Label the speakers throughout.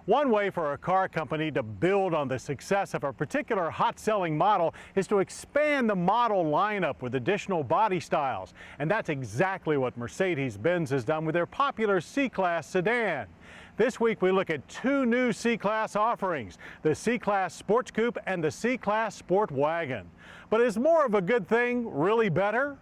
Speaker 1: One way for a car company to build on the success of a particular hot-selling model is to expand the model lineup with additional body styles. And that's exactly what Mercedes-Benz has done with their popular C-Class sedan. This week we look at two new C-Class offerings, the C-Class Sports Coupe and the C-Class Sport Wagon. But is more of a good thing really better?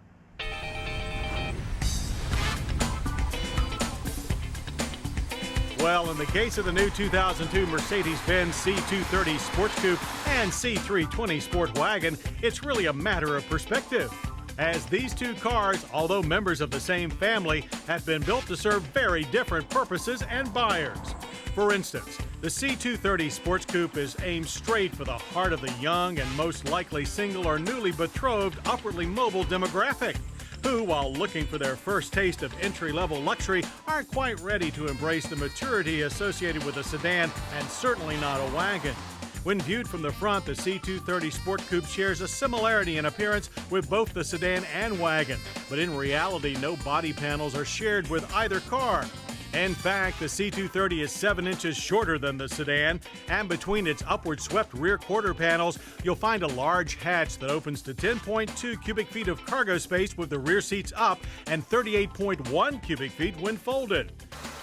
Speaker 1: Well, in the case of the new 2002 Mercedes-Benz C230 Sports Coupe and C320 Sport Wagon, it's really a matter of perspective, as these two cars, although members of the same family, have been built to serve very different purposes and buyers. For instance, the C230 Sports Coupe is aimed straight for the heart of the young and most likely single or newly betrothed upwardly mobile demographic, who, while looking for their first taste of entry-level luxury, aren't quite ready to embrace the maturity associated with a sedan and certainly not a wagon. When viewed from the front, the C230 Sport Coupe shares a similarity in appearance with both the sedan and wagon, but in reality, no body panels are shared with either car. In fact, the C230 is 7 inches shorter than the sedan, and between its upward swept rear quarter panels, you'll find a large hatch that opens to 10.2 cubic feet of cargo space with the rear seats up and 38.1 cubic feet when folded.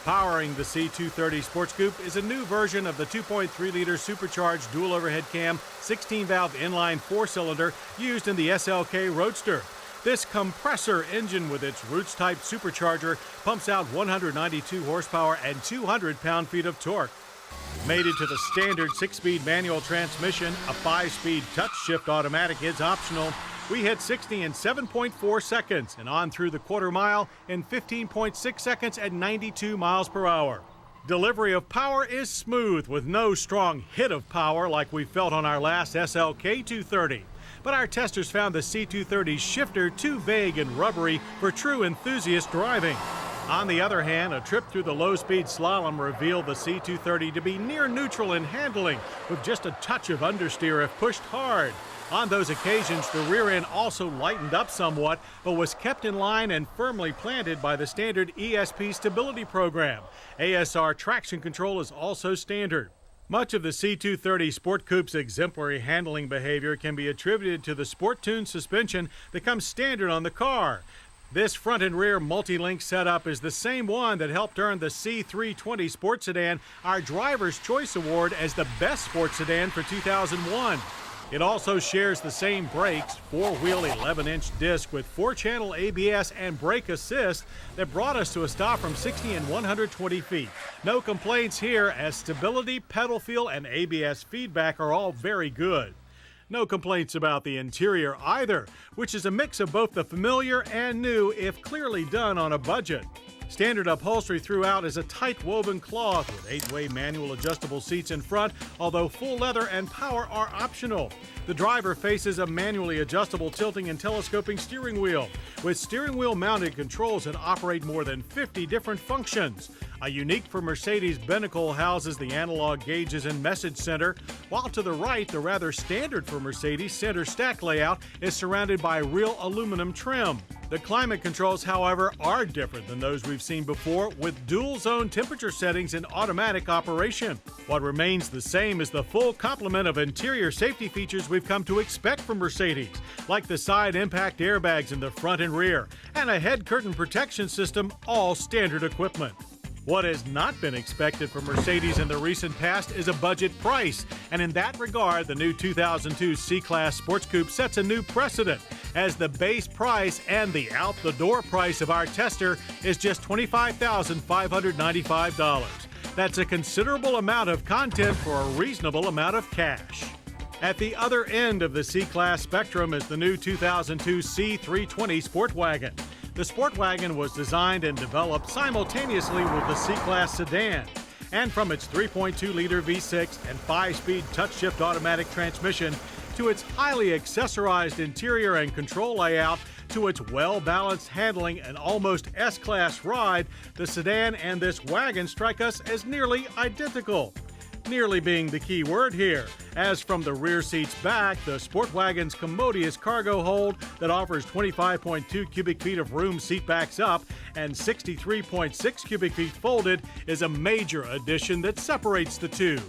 Speaker 1: Powering the C230 Sports Coupe is a new version of the 2.3-liter supercharged dual overhead cam 16-valve inline 4-cylinder used in the SLK Roadster. This compressor engine with its Roots-type supercharger pumps out 192 horsepower and 200 pound-feet of torque. Mated to the standard 6-speed manual transmission, a 5-speed touch-shift automatic is optional. We hit 60 in 7.4 seconds and on through the quarter mile in 15.6 seconds at 92 miles per hour. Delivery of power is smooth with no strong hit of power like we felt on our last SLK 230. But our testers found the C230's shifter too vague and rubbery for true enthusiast driving. On the other hand, a trip through the low-speed slalom revealed the C230 to be near neutral in handling, with just a touch of understeer if pushed hard. On those occasions, the rear end also lightened up somewhat, but was kept in line and firmly planted by the standard ESP stability program. ASR traction control is also standard. Much of the C230 Sport Coupe's exemplary handling behavior can be attributed to the sport-tuned suspension that comes standard on the car. This front and rear multi-link setup is the same one that helped earn the C320 Sport Sedan our Driver's Choice Award as the best sports sedan for 2001. It also shares the same brakes, 4-wheel 11-inch disc with 4-channel ABS and brake assist that brought us to a stop from 60 and 120 feet. No complaints here, as stability, pedal feel, and ABS feedback are all very good. No complaints about the interior either, which is a mix of both the familiar and new if clearly done on a budget. Standard upholstery throughout is a tight woven cloth with 8-way manual adjustable seats in front, although full leather and power are optional. The driver faces a manually adjustable tilting and telescoping steering wheel, with steering wheel mounted controls that operate more than 50 different functions. A unique for Mercedes binnacle houses the analog gauges and message center, while to the right, the rather standard for Mercedes center stack layout is surrounded by real aluminum trim. The climate controls, however, are different than those we've seen before, with dual zone temperature settings in automatic operation. What remains the same is the full complement of interior safety features we've come to expect from Mercedes, like the side impact airbags in the front and rear, and a head curtain protection system, all standard equipment. What has not been expected from Mercedes in the recent past is a budget price, and in that regard, the new 2002 C-Class Sports Coupe sets a new precedent, as the base price and the out-the-door price of our tester is just $25,595. That's a considerable amount of content for a reasonable amount of cash. At the other end of the C-Class spectrum is the new 2002 C320 Sport Wagon. The Sport Wagon was designed and developed simultaneously with the C-Class sedan. And from its 3.2-liter V6 and 5-speed touch-shift automatic transmission to its highly accessorized interior and control layout to its well-balanced handling and almost S-Class ride, the sedan and this wagon strike us as nearly identical. nearly being the key word here. As from the rear seats back, the Sport Wagon's commodious cargo hold that offers 25.2 cubic feet of room seat backs up and 63.6 cubic feet folded is a major addition that separates the two.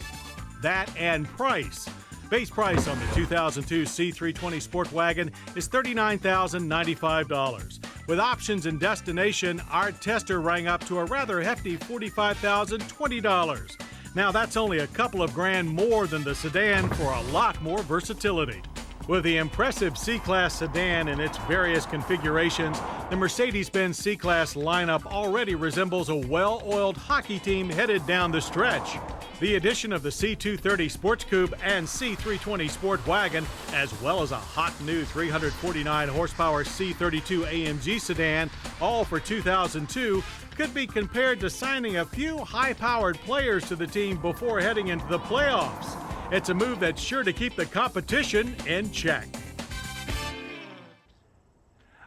Speaker 1: That and price. Base price on the 2002 C320 Sport Wagon is $39,095. With options and destination, our tester rang up to a rather hefty $45,020. Now that's only a couple of grand more than the sedan for a lot more versatility. With the impressive C-Class sedan in its various configurations, the Mercedes-Benz C-Class lineup already resembles a well-oiled hockey team headed down the stretch. The addition of the C230 Sports Coupe and C320 Sport Wagon, as well as a hot new 349 horsepower C32 AMG sedan, all for 2002, could be compared to signing a few high-powered players to the team before heading into the playoffs. It's a move that's sure to keep the competition in check.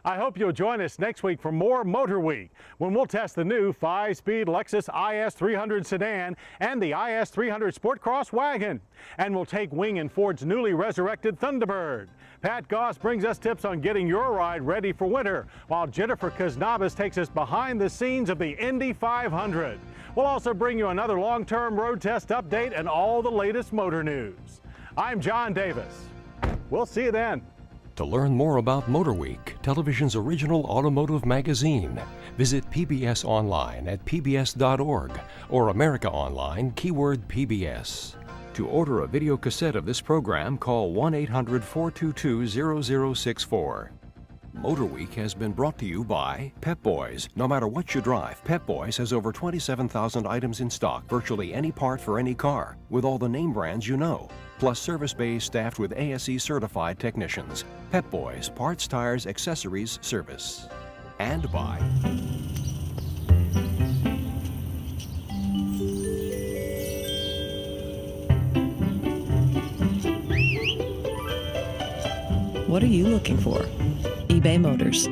Speaker 1: I hope you'll join us next week for more Motorweek, when we'll test the new 5-speed Lexus IS300 sedan and the IS300 Sport Cross Wagon. And we'll take wing in Ford's newly resurrected Thunderbird. Pat Goss brings us tips on getting your ride ready for winter, while Jennifer Kaznabas takes us behind the scenes of the Indy 500. We'll also bring you another long-term road test update and all the latest motor news. I'm John Davis. We'll see you then.
Speaker 2: To learn more about Motorweek, television's original automotive magazine, visit PBS online at pbs.org or America Online, keyword PBS. To order a video cassette of this program, call 1-800-422-0064. Motorweek has been brought to you by Pep Boys. No matter what you drive, Pep Boys has over 27,000 items in stock, virtually any part for any car, with all the name brands you know. Plus service bays staffed with ASE certified technicians. Pep Boys, parts, tires, accessories, service. And by
Speaker 3: What are you looking for? eBay Motors.